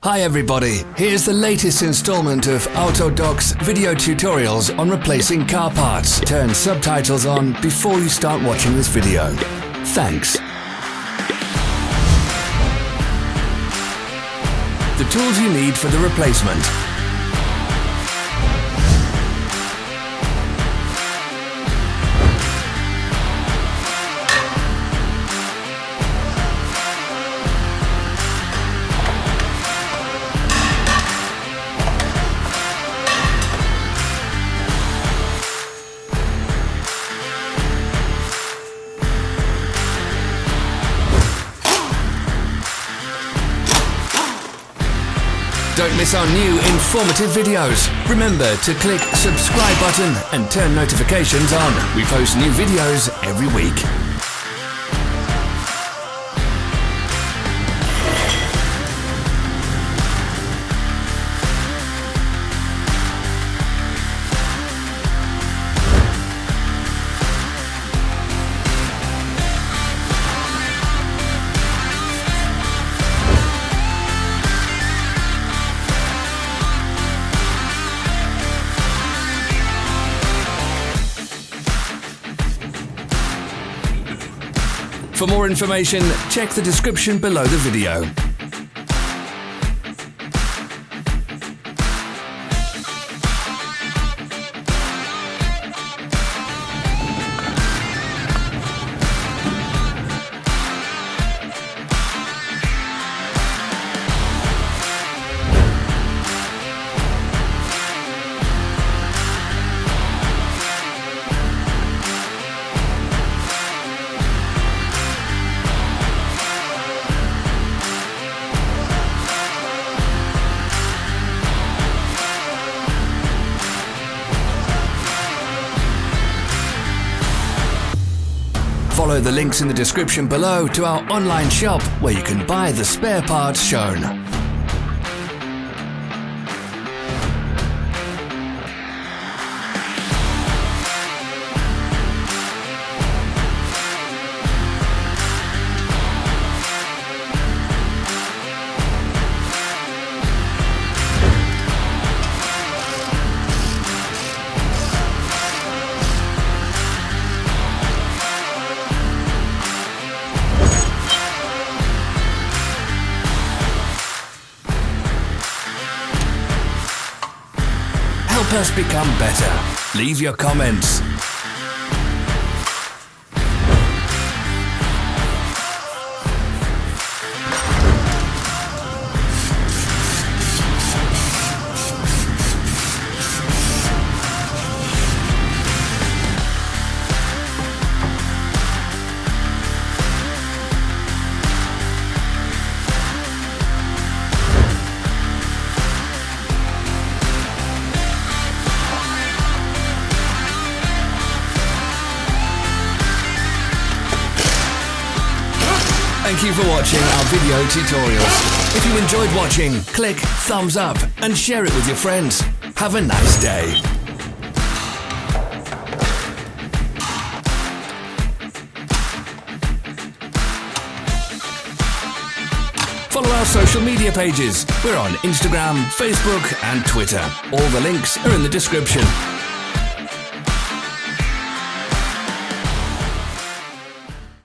Hi everybody, here's the latest installment of Autodoc's video tutorials on replacing car parts. Turn subtitles on before you start watching this video. Thanks. The tools you need for the replacement. Don't miss our new informative videos. Remember to click subscribe button and turn notifications on. We post new videos every week. For more information, check the description below the video. Follow the links in the description below to our online shop where you can buy the spare parts shown. Help us become better. Leave your comments. Thank you for watching our video tutorials. If you enjoyed watching, click thumbs up and share it with your friends. Have a nice day. Follow our social media pages. We're on Instagram, Facebook and Twitter. All the links are in the description.